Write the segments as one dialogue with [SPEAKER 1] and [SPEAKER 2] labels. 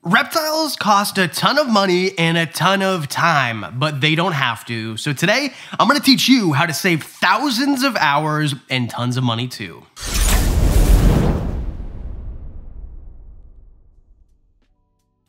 [SPEAKER 1] Reptiles cost a ton of money and a ton of time, but they don't have to. So today, I'm gonna teach you how to save thousands of hours and tons of money too.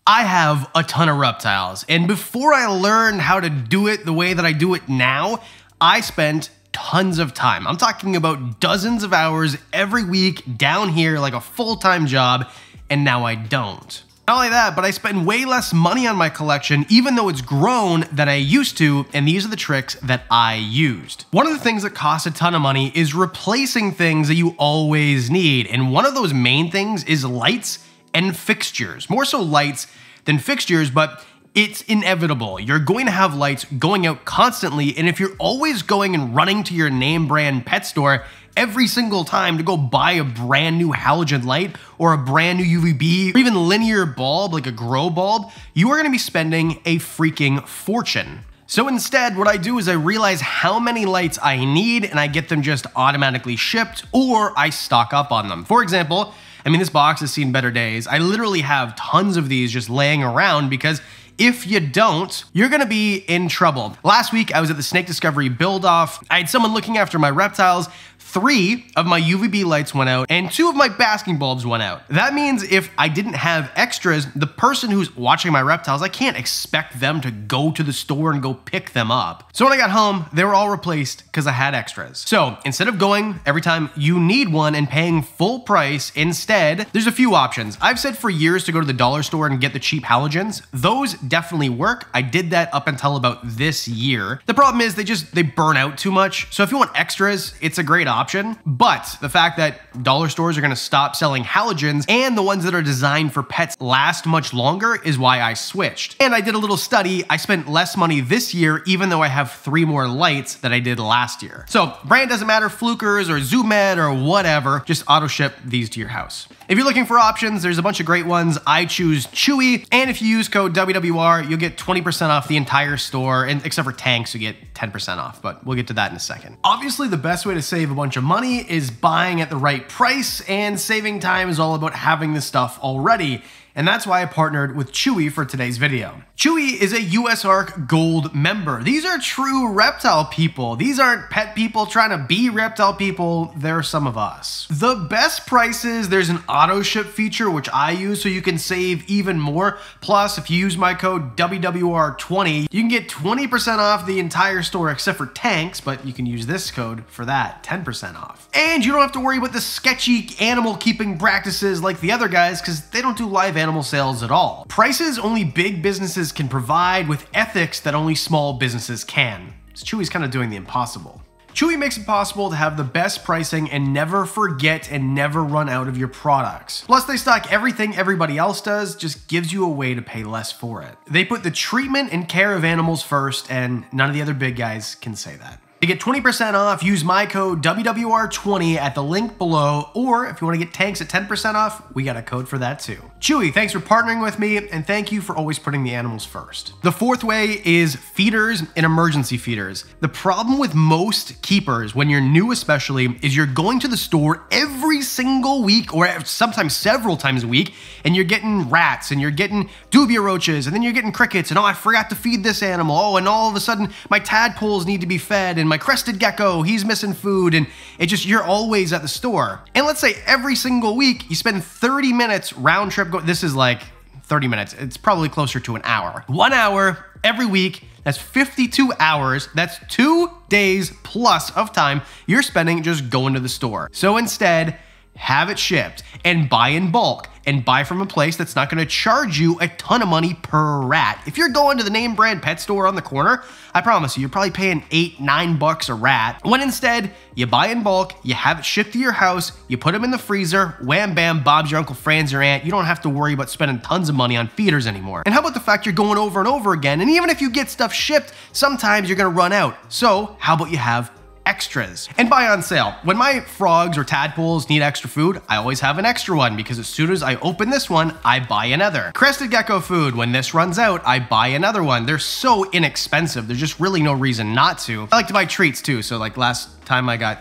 [SPEAKER 1] I have a ton of reptiles, and before I learned how to do it the way that I do it now, I spent tons of time. I'm talking about dozens of hours every week down here like a full-time job, and now I don't. Not only that, but I spend way less money on my collection, even though it's grown, than I used to, and these are the tricks that I used. One of the things that costs a ton of money is replacing things that you always need, and one of those main things is lights and fixtures. More so lights than fixtures, but it's inevitable. You're going to have lights going out constantly, and if you're always going and running to your name brand pet store every single time to go buy a brand new halogen light or a brand new UVB or even linear bulb like a grow bulb, you are gonna be spending a freaking fortune. So instead, what I do is I realize how many lights I need and I get them just automatically shipped, or I stock up on them. For example, I mean, this box has seen better days. I literally have tons of these just laying around because if you don't, you're gonna be in trouble. Last week, I was at the Snake Discovery build-off. I had someone looking after my reptiles. 3 of my UVB lights went out and 2 of my basking bulbs went out. That means if I didn't have extras, the person who's watching my reptiles, I can't expect them to go to the store and go pick them up. So when I got home, they were all replaced because I had extras. So instead of going every time you need one and paying full price, instead, there's a few options. I've said for years to go to the dollar store and get the cheap halogens. Those definitely work. I did that up until about this year. The problem is they burn out too much. So if you want extras, it's a great option. But the fact that dollar stores are gonna stop selling halogens and the ones that are designed for pets last much longer is why I switched. And I did a little study. I spent less money this year, even though I have 3 more lights that I did last year. So brand doesn't matter, Flukers or Zoomed or whatever, just auto ship these to your house. If you're looking for options, there's a bunch of great ones. I choose Chewy, and if you use code WWR, you'll get 20% off the entire store, and except for tanks, you get 10% off, but we'll get to that in a second. Obviously, the best way to save a bunch of money is buying at the right price, and saving time is all about having the stuff already. And that's why I partnered with Chewy for today's video. Chewy is a USARK Gold member. These are true reptile people. These aren't pet people trying to be reptile people. They're some of us. The best prices, there's an auto ship feature, which I use so you can save even more. Plus, if you use my code WWR20, you can get 20% off the entire store except for tanks, but you can use this code for that, 10% off. And you don't have to worry about the sketchy animal keeping practices like the other guys, because they don't do live animal sales at all. Prices only big businesses can provide, with ethics that only small businesses can. So Chewy's kind of doing the impossible. Chewy makes it possible to have the best pricing and never forget and never run out of your products. Plus, they stock everything everybody else does, just gives you a way to pay less for it. They put the treatment and care of animals first, and none of the other big guys can say that. To get 20% off, use my code WWR20 at the link below, or if you want to get tanks at 10% off, we got a code for that too. Chewy, thanks for partnering with me, and thank you for always putting the animals first. The fourth way is feeders and emergency feeders. The problem with most keepers, when you're new especially, is you're going to the store every single week, or sometimes several times a week, and you're getting rats, and you're getting dubia roaches, and then you're getting crickets, and oh, I forgot to feed this animal, oh, and all of a sudden my tadpoles need to be fed, and my crested gecko, he's missing food, and you're always at the store. And let's say every single week you spend 30 minutes round trip this is like 30 minutes, it's probably closer to an hour. 1 hour every week, that's 52 hours, that's 2 days plus of time you're spending just going to the store. So instead, have it shipped and buy in bulk and buy from a place that's not gonna charge you a ton of money per rat. If you're going to the name brand pet store on the corner, I promise you, you're probably paying $8, $9 a rat. When instead, you buy in bulk, you have it shipped to your house, you put them in the freezer, wham bam, Bob's your Uncle Fran's your aunt. You don't have to worry about spending tons of money on feeders anymore. And how about the fact you're going over and over again, and even if you get stuff shipped, sometimes you're gonna run out. So how about you have extras and buy on sale. When my frogs or tadpoles need extra food, I always have an extra one, because as soon as I open this one, I buy another. Crested gecko food, when this runs out, I buy another one. They're so inexpensive, there's just really no reason not to. I like to buy treats too, so like last time I got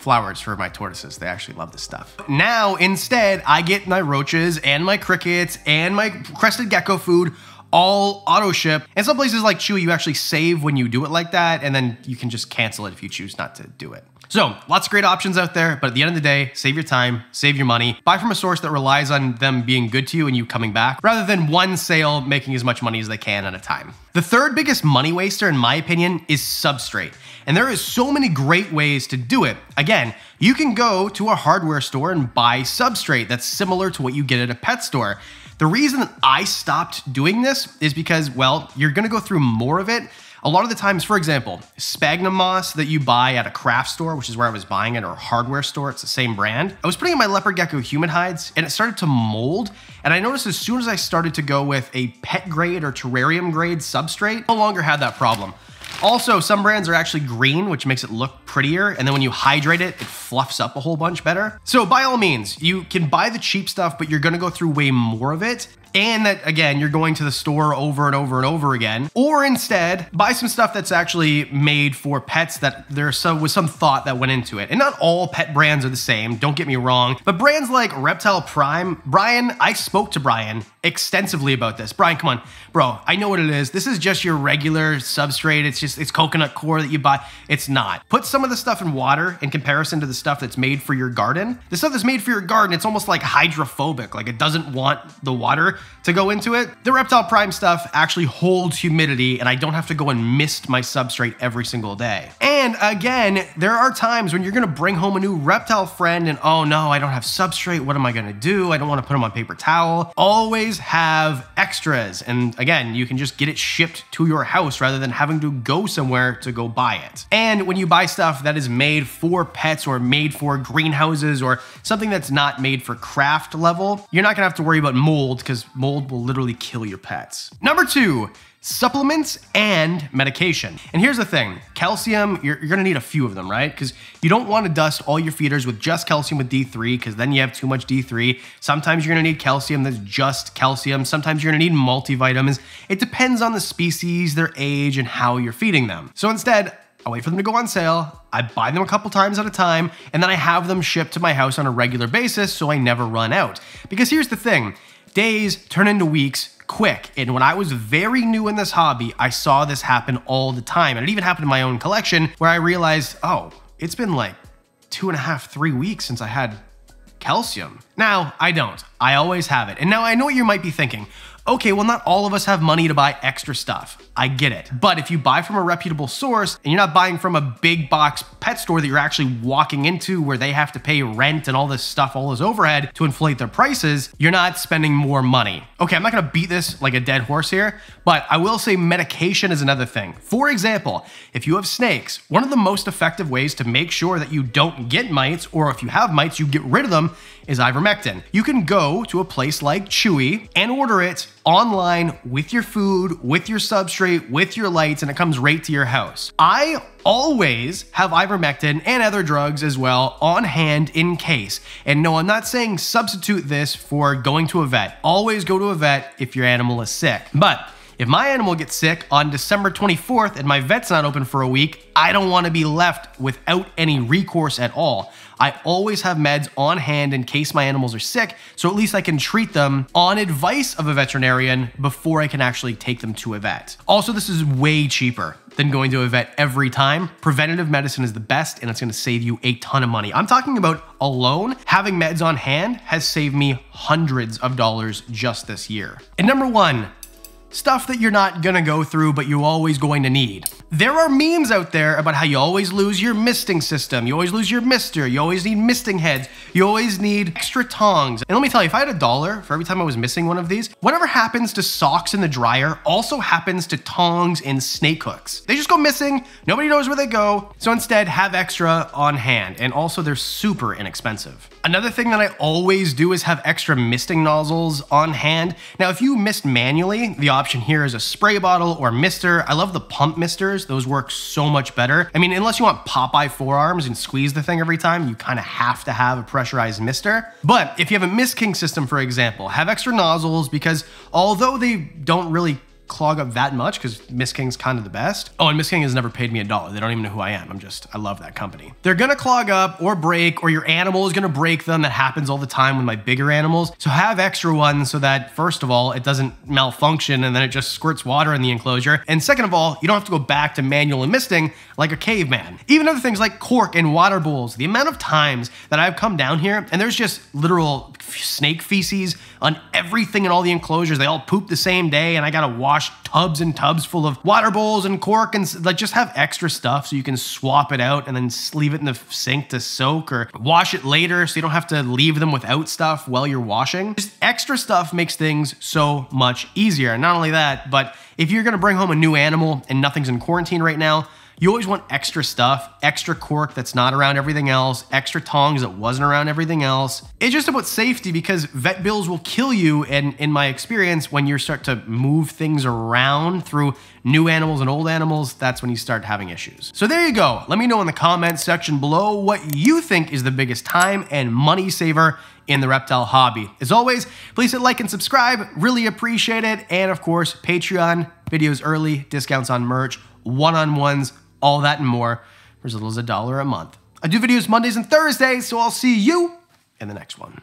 [SPEAKER 1] flowers for my tortoises. They actually love this stuff. Now, instead, I get my roaches and my crickets and my crested gecko food all auto ship. And some places like Chewy, you actually save when you do it like that, and then you can just cancel it if you choose not to do it. So lots of great options out there, but at the end of the day, save your time, save your money, buy from a source that relies on them being good to you and you coming back, rather than one sale making as much money as they can at a time. The third biggest money waster, in my opinion, is Substrate. And there is so many great ways to do it. Again, you can go to a hardware store and buy Substrate that's similar to what you get at a pet store. The reason that I stopped doing this is because, well, you're gonna go through more of it. A lot of the times, for example, sphagnum moss that you buy at a craft store, which is where I was buying it, or a hardware store, it's the same brand. I was putting in my leopard gecko human hides and it started to mold. And I noticed as soon as I started to go with a pet grade or terrarium grade Substrate, no longer had that problem. Also, some brands are actually green, which makes it look prettier. And then when you hydrate it, it fluffs up a whole bunch better. So by all means, you can buy the cheap stuff, but you're gonna go through way more of it. And that, again, you're going to the store over and over and over again. Or instead, buy some stuff that's actually made for pets that was some thought that went into it. And not all pet brands are the same, don't get me wrong. But brands like Reptile Prime, Brian, I spoke to Brian extensively about this. Brian, come on, bro, I know what it is. This is just your regular Substrate. It's coconut core that you buy. It's not. Put some of the stuff in water in comparison to the stuff that's made for your garden. The stuff that's made for your garden, it's almost like hydrophobic. Like it doesn't want the water to go into it. The Reptile Prime stuff actually holds humidity and I don't have to go and mist my Substrate every single day. And again, there are times when you're gonna bring home a new reptile friend and oh no, I don't have Substrate, what am I gonna do? I don't wanna put them on paper towel. Always have extras. And again, you can just get it shipped to your house rather than having to go somewhere to go buy it. And when you buy stuff that is made for pets or made for greenhouses or something that's not made for craft level, you're not gonna have to worry about mold because mold will literally kill your pets. Number 2, supplements and medication. And here's the thing, calcium, you're gonna need a few of them, right? Because you don't want to dust all your feeders with just calcium with D3 because then you have too much D3. Sometimes you're gonna need calcium that's just calcium. Sometimes you're gonna need multivitamins. It depends on the species, their age, and how you're feeding them. So instead, I wait for them to go on sale, I buy them a couple times at a time, and then I have them shipped to my house on a regular basis so I never run out. Because here's the thing, days turn into weeks quick. And when I was very new in this hobby, I saw this happen all the time. And it even happened in my own collection where I realized, oh, it's been like 2.5, 3 weeks since I had calcium. Now, I don't. I always have it. And now I know what you might be thinking. Okay, well, not all of us have money to buy extra stuff. I get it. But if you buy from a reputable source and you're not buying from a big box pet store that you're actually walking into where they have to pay rent and all this stuff, all this overhead to inflate their prices, you're not spending more money. Okay, I'm not gonna beat this like a dead horse here, but I will say medication is another thing. For example, if you have snakes, one of the most effective ways to make sure that you don't get mites, or if you have mites, you get rid of them, is ivermectin. You can go to a place like Chewy and order it online with your food, with your Substrate, with your lights, and it comes right to your house. I always have ivermectin and other drugs as well on hand in case. And no, I'm not saying substitute this for going to a vet. Always go to a vet if your animal is sick. But if my animal gets sick on December 24th and my vet's not open for a week, I don't want to be left without any recourse at all. I always have meds on hand in case my animals are sick, so at least I can treat them on advice of a veterinarian before I can actually take them to a vet. Also, this is way cheaper than going to a vet every time. Preventative medicine is the best and it's gonna save you a ton of money. I'm talking about alone, having meds on hand has saved me hundreds of dollars just this year. And number 1, stuff that you're not gonna go through, but you're always going to need. There are memes out there about how you always lose your misting system, you always lose your mister, you always need misting heads, you always need extra tongs. And let me tell you, if I had $1 for every time I was missing one of these, whatever happens to socks in the dryer also happens to tongs and snake hooks. They just go missing, nobody knows where they go, so instead have extra on hand, and also they're super inexpensive. Another thing that I always do is have extra misting nozzles on hand. Now, if you mist manually, the option here is a spray bottle or mister. I love the pump misters. Those work so much better. I mean, unless you want Popeye forearms and squeeze the thing every time, you kind of have to have a pressurized mister. But if you have a Mist King system, for example, have extra nozzles because although they don't really clog up that much because Miss King's kind of the best. Oh, and Miss King has never paid me $1. They don't even know who I am. I love that company. They're gonna clog up or break, or your animal is gonna break them. That happens all the time with my bigger animals. So have extra ones so that, first of all, it doesn't malfunction and then it just squirts water in the enclosure. And second of all, you don't have to go back to manual and misting like a caveman. Even other things like cork and water bowls. The amount of times that I've come down here and there's just literal snake feces on everything in all the enclosures. They all poop the same day and I gotta wash tubs and tubs full of water bowls and cork, and like just have extra stuff so you can swap it out and then leave it in the sink to soak, or wash it later so you don't have to leave them without stuff while you're washing. Just extra stuff makes things so much easier. And not only that, but if you're gonna bring home a new animal and nothing's in quarantine right now, you always want extra stuff, extra cork that's not around everything else, extra tongs that wasn't around everything else. It's just about safety, because vet bills will kill you, and in my experience, when you start to move things around through new animals and old animals, that's when you start having issues. So there you go. Let me know in the comments section below what you think is the biggest time and money saver in the reptile hobby. As always, please hit like and subscribe, really appreciate it. And of course, Patreon, videos early, discounts on merch, one-on-ones, all that and more for as little as $1 a month. I do videos Mondays and Thursdays, so I'll see you in the next one.